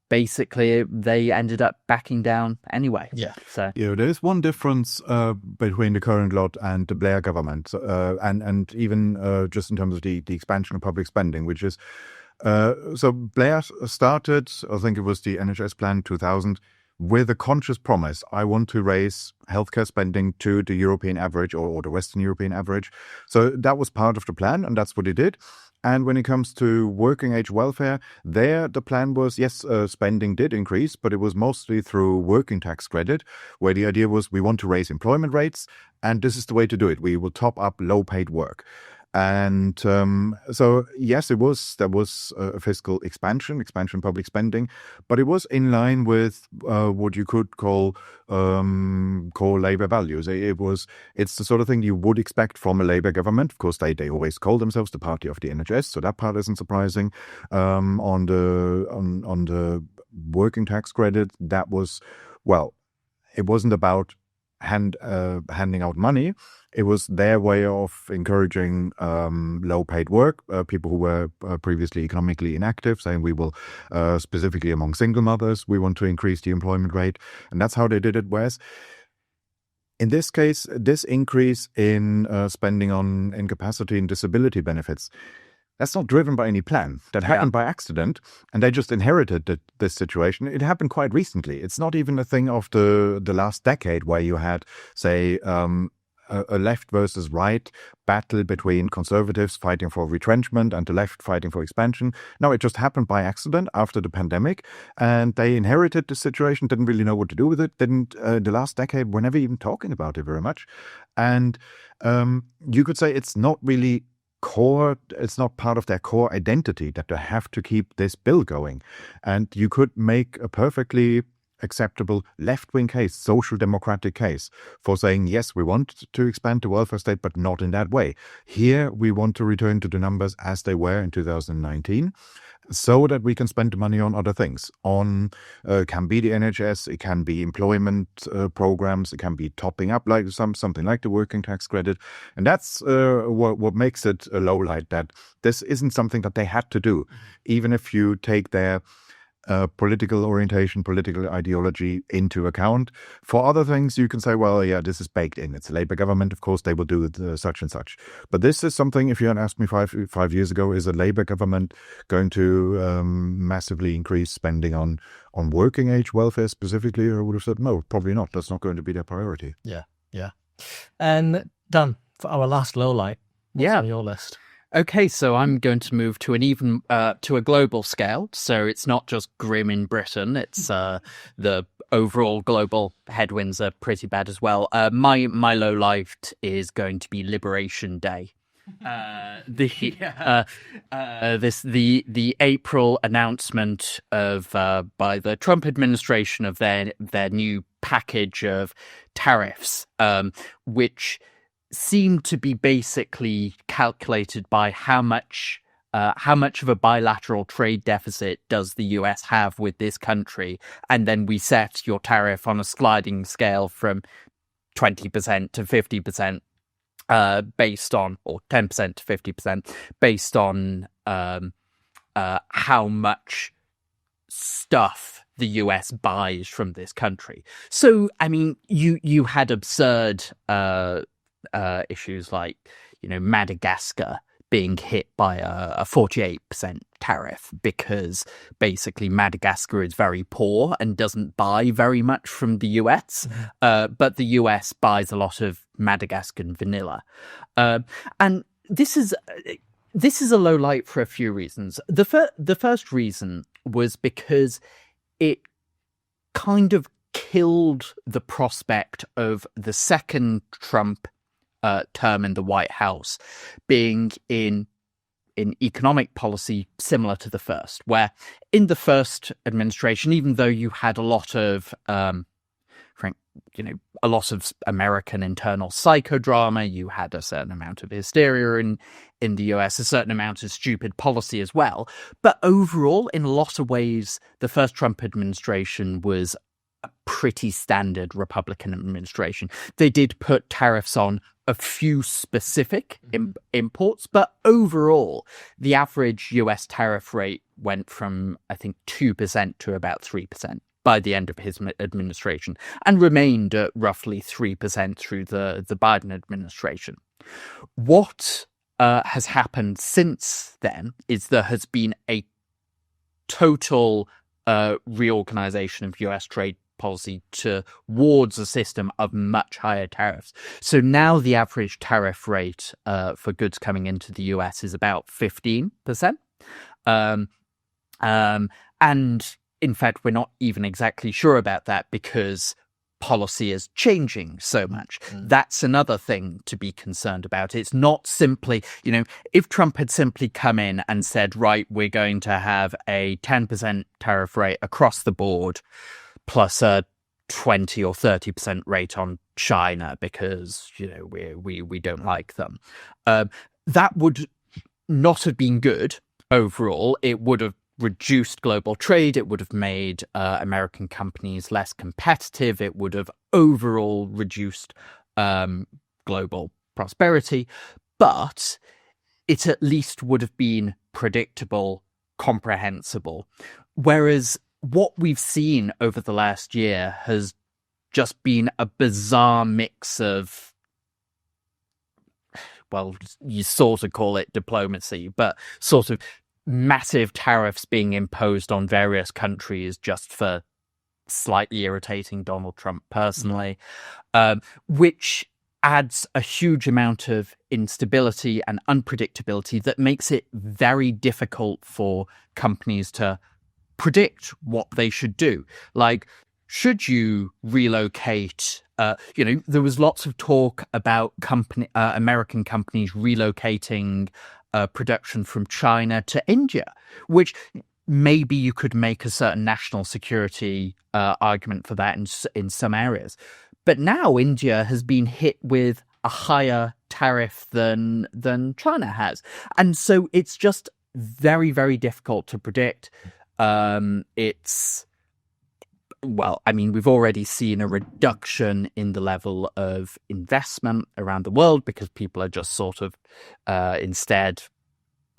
basically they ended up backing down anyway. So there is one difference between the current lot and the Blair government, and even just in terms of the expansion of public spending, which is so Blair started, I think it was the NHS Plan 2000, with a conscious promise: I want to raise healthcare spending to the European average or the Western European average. So that was part of the plan, and that's what he did. And when it comes to working age welfare, there the plan was, yes, spending did increase, but it was mostly through working tax credit, where the idea was we want to raise employment rates, and this is the way to do it. We will top up low-paid work. And so, yes, there was a fiscal expansion public spending, but it was in line with what you could call core Labour values. It's the sort of thing you would expect from a Labour government. Of course, they always call themselves the party of the NHS, so that part isn't surprising. On the working tax credit, that was, well, it wasn't about handing out money. It was their way of encouraging low-paid work, people who were previously economically inactive, saying we will, specifically among single mothers, we want to increase the employment rate. And that's how they did it. Whereas in this case, this increase in spending on incapacity and disability benefits, that's not driven by any plan. That happened by accident, and they just inherited this situation. It happened quite recently. It's not even a thing of the last decade where you had, say, a left versus right battle between conservatives fighting for retrenchment and the left fighting for expansion. No, it just happened by accident after the pandemic, and they inherited the situation, didn't really know what to do with it, the last decade were never even talking about it very much. And you could say it's not really core, it's not part of their core identity that they have to keep this bill going. And you could make a perfectly acceptable left-wing case, social democratic case, for saying, yes, we want to expand the welfare state, but not in that way. Here, we want to return to the numbers as they were in 2019, so that we can spend the money on other things. On can be the NHS, it can be employment programs, it can be topping up like something like the working tax credit. And that's what makes it a low light, that this isn't something that they had to do. Even if you take their political orientation, political ideology into account. For other things, you can say, well, yeah, this is baked in. It's a Labour government. Of course, they will do such and such. But this is something, if you had asked me five years ago, is a Labour government going to massively increase spending on working age welfare specifically? I would have said, no, probably not. That's not going to be their priority. Yeah. And Dan, for our last low light, what's on your list? Okay, so I'm going to move to to a global scale. So it's not just grim in Britain. It's the overall global headwinds are pretty bad as well. My low light is going to be Liberation Day. The April announcement of by the Trump administration of their new package of tariffs, which seem to be basically calculated by how much of a bilateral trade deficit does the US have with this country, and then we set your tariff on a sliding scale from 20% to 50%, based on, or 10% to 50%, based on how much stuff the US buys from this country. So, I mean, you had absurd issues like, Madagascar being hit by a 48% tariff because basically Madagascar is very poor and doesn't buy very much from the US, but the US buys a lot of Madagascan vanilla. And this is a low light for a few reasons. The first reason was because it kind of killed the prospect of the second Trump term in the White House being in economic policy similar to the first, where in the first administration, even though you had a lot of American internal psychodrama, you had a certain amount of hysteria in the US, a certain amount of stupid policy as well. But overall, in a lot of ways, the first Trump administration was a pretty standard Republican administration. They did put tariffs on a few specific imports, but overall, the average US tariff rate went from, I think, 2% to about 3% by the end of his administration, and remained at roughly 3% through the Biden administration. What has happened since then is there has been a total reorganization of US trade policy towards a system of much higher tariffs. So now the average tariff rate for goods coming into the US is about 15%. And in fact, we're not even exactly sure about that because policy is changing so much. That's another thing to be concerned about. It's not simply, if Trump had simply come in and said, right, we're going to have a 10% tariff rate across the board, plus a 20 or 30% rate on China because, we don't like them. That would not have been good overall. It would have reduced global trade. It would have made American companies less competitive. It would have overall reduced global prosperity. But it at least would have been predictable, comprehensible. Whereas what we've seen over the last year has just been a bizarre mix of, well, you sort of call it diplomacy, but sort of massive tariffs being imposed on various countries just for slightly irritating Donald Trump personally, which adds a huge amount of instability and unpredictability that makes it very difficult for companies to predict what they should do. Like, should you relocate? There was lots of talk about American companies relocating production from China to India, which maybe you could make a certain national security argument for that in some areas. But now India has been hit with a higher tariff than China has. And so it's just very, very difficult to predict. We've already seen a reduction in the level of investment around the world because people are just sort of instead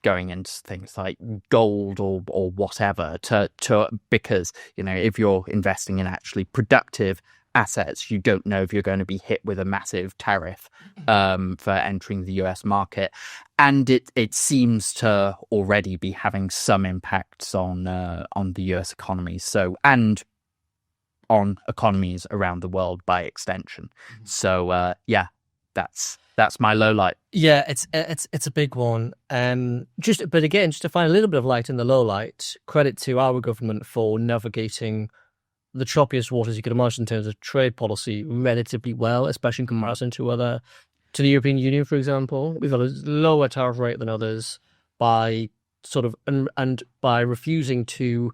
going into things like gold or whatever because, if you're investing in actually productive assets, you don't know if you're going to be hit with a massive tariff for entering the US market. And it seems to already be having some impacts on the US economy. So, on economies around the world by extension. So that's my low light. Yeah, it's a big one. Just to find a little bit of light in the low light, credit to our government for navigating the choppiest waters you could imagine in terms of trade policy relatively well, especially in comparison to the European Union, for example. We've got a lower tariff rate than others by and by refusing to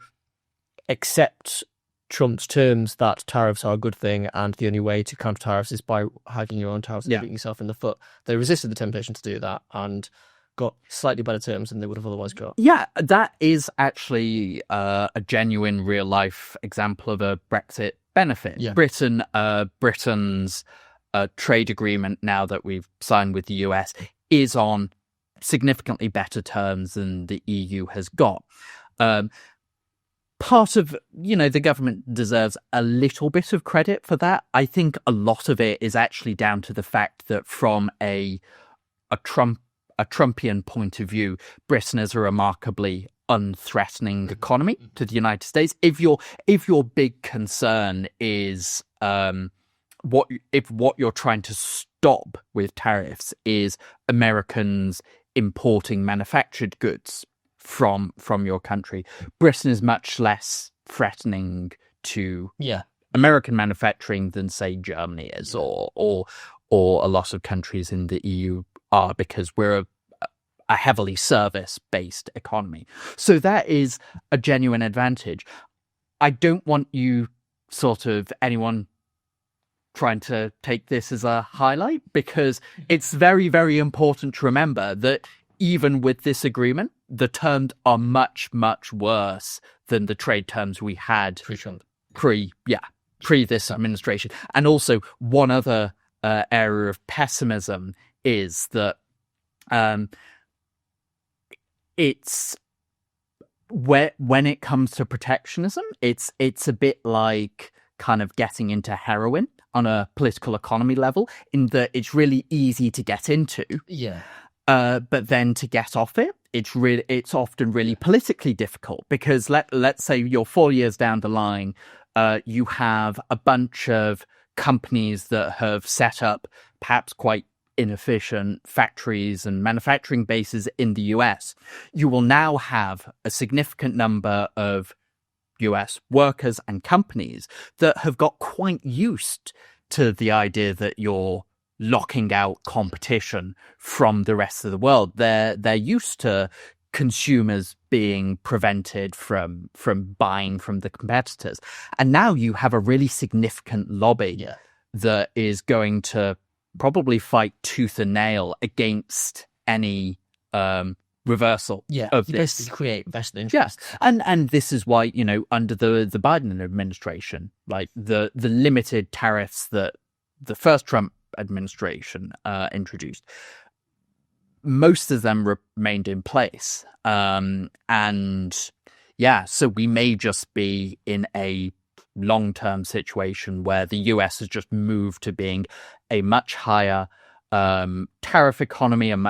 accept Trump's terms that tariffs are a good thing and the only way to counter tariffs is by hiking your own tariffs and shooting yourself in the foot. They resisted the temptation to do that and got slightly better terms than they would have otherwise got. Yeah, that is actually a genuine real life example of a Brexit benefit. Yeah. Britain's trade agreement now that we've signed with the US is on significantly better terms than the EU has got. part of, the government deserves a little bit of credit for that. I think a lot of it is actually down to the fact that from a Trumpian point of view, Britain is a remarkably unthreatening economy to the United States. If your big concern is what you're trying to stop with tariffs is Americans importing manufactured goods from your country, Britain is much less threatening to American manufacturing than, say, Germany is, or a lot of countries in the EU are, because we're a heavily service-based economy. So that is a genuine advantage. I don't want anyone trying to take this as a highlight, because it's very, very important to remember that even with this agreement, the terms are much, much worse than the trade terms we had pre this administration. And also, one other area of pessimism is that it's when it comes to protectionism, it's a bit like kind of getting into heroin on a political economy level, in that it's really easy to get into. But then to get off it, it's often really politically difficult, because let's say you're 4 years down the line, you have a bunch of companies that have set up perhaps quite inefficient factories and manufacturing bases in the US. You will now have a significant number of US workers and companies that have got quite used to the idea that you're locking out competition from the rest of the world. They're used to consumers being prevented from buying from the competitors. And now you have a really significant lobby that is going to probably fight tooth and nail against any reversal of you this. basically create vested interest. And this is why, under the Biden administration, like the limited tariffs that the first Trump administration introduced, most of them remained in place. So we may just be in a long-term situation where the US has just moved to being a much higher tariff economy, an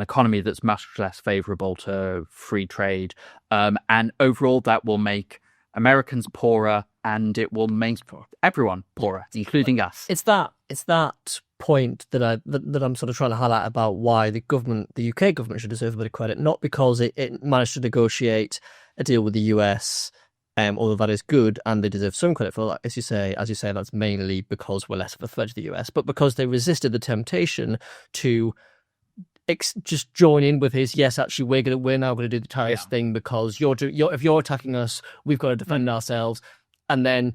economy that's much less favorable to free trade. And overall, that will make Americans poorer, and it will make everyone poorer, including us. It's that point that I'm sort of trying to highlight about why the UK government should deserve a bit of credit, not because it managed to negotiate a deal with the US, although that is good, and they deserve some credit for that. As you say, that's mainly because we're less of a threat to the US, but because they resisted the temptation to just join in with his, yes, actually, we're now going to do the tariffs thing because if you're attacking us, we've got to defend ourselves, and then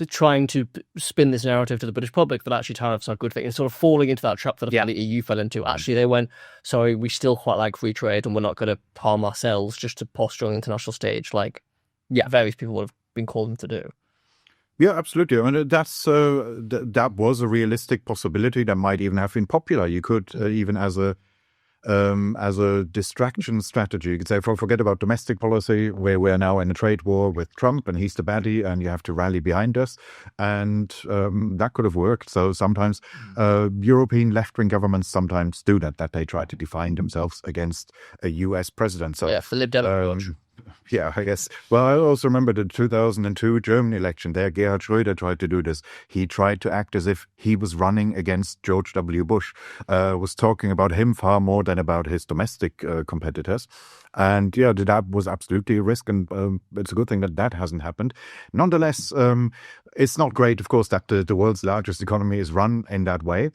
trying to spin this narrative to the British public that actually tariffs are a good thing, and sort of falling into that trap that the EU fell into. Actually, they went, sorry, we still quite like free trade, and we're not going to harm ourselves just to posture on the international stage, like various people would have been called them to do. Yeah, absolutely. I mean, that was a realistic possibility that might even have been popular. You could even as a distraction strategy, you could say, forget about domestic policy, where we're now in a trade war with Trump and he's the baddie and you have to rally behind us. And that could have worked. So sometimes European left-wing governments sometimes do that they try to define themselves against a US president. So for Lib Dem. Yeah, I guess. Well, I also remember the 2002 German election there. Gerhard Schröder tried to do this. He tried to act as if he was running against George W. Bush, was talking about him far more than about his domestic competitors. And that was absolutely a risk. And it's a good thing that hasn't happened. Nonetheless, it's not great, of course, that the world's largest economy is run in that way.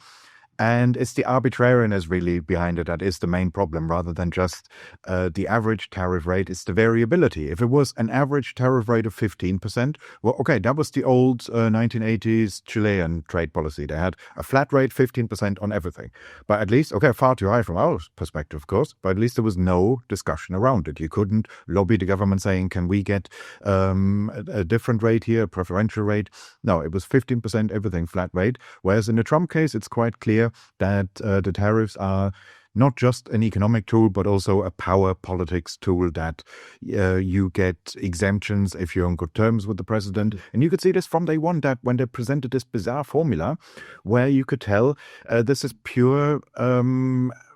And it's the arbitrariness really behind it that is the main problem, rather than just the average tariff rate. It's the variability. If it was an average tariff rate of 15%, well, okay, that was the old 1980s Chilean trade policy. They had a flat rate, 15% on everything. But at least, okay, far too high from our perspective, of course, but at least there was no discussion around it. You couldn't lobby the government saying, can we get a different rate here, a preferential rate? No, it was 15%, everything flat rate. Whereas in the Trump case, it's quite clear that the tariffs are not just an economic tool, but also a power politics tool that you get exemptions if you're on good terms with the president. And you could see this from day one, that when they presented this bizarre formula where you could tell this is pure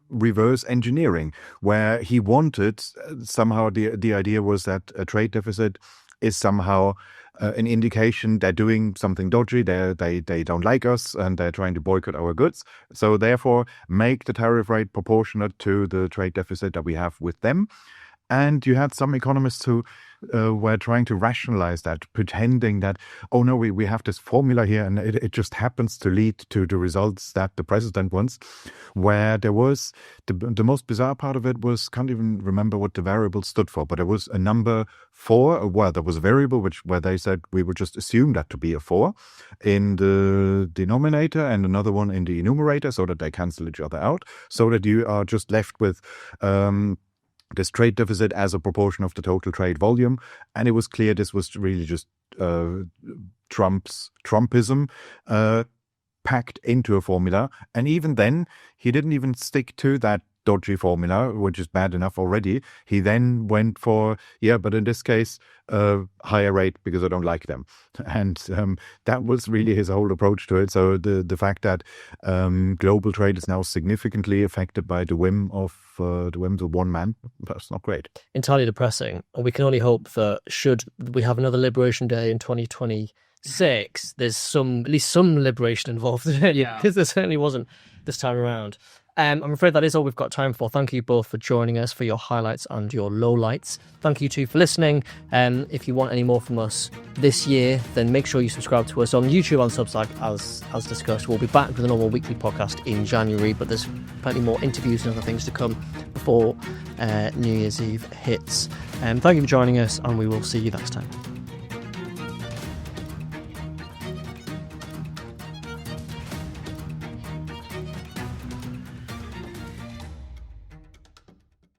reverse engineering, where he wanted somehow the idea was that a trade deficit is somehow an indication they're doing something dodgy, they don't like us and they're trying to boycott our goods. So therefore, make the tariff rate proportionate to the trade deficit that we have with them. And you had some economists who were trying to rationalize that, pretending that, oh no, we have this formula here and it just happens to lead to the results that the president wants, where there was, the most bizarre part of it was, can't even remember what the variable stood for, but there was a number 4, well, there was a variable where they said we would just assume that to be a 4 in the denominator and another one in the numerator so that they cancel each other out, so that you are just left with this trade deficit as a proportion of the total trade volume. And it was clear this was really just Trumpism packed into a formula. And even then, he didn't even stick to that dodgy formula, which is bad enough already. He then went for, but in this case, higher rate because I don't like them. And that was really his whole approach to it. So the fact that global trade is now significantly affected by the whims of one man, that's not great. Entirely depressing. And we can only hope that should we have another Liberation Day in 2026, there's at least some liberation involved in it. Yeah. Because there certainly wasn't this time around. I'm afraid that is all we've got time for. Thank you both for joining us, for your highlights and your lowlights. Thank you too for listening. If you want any more from us this year, then make sure you subscribe to us on YouTube and Substack as discussed. We'll be back with a normal weekly podcast in January, but there's plenty more interviews and other things to come before New Year's Eve hits. Thank you for joining us, and we will see you next time.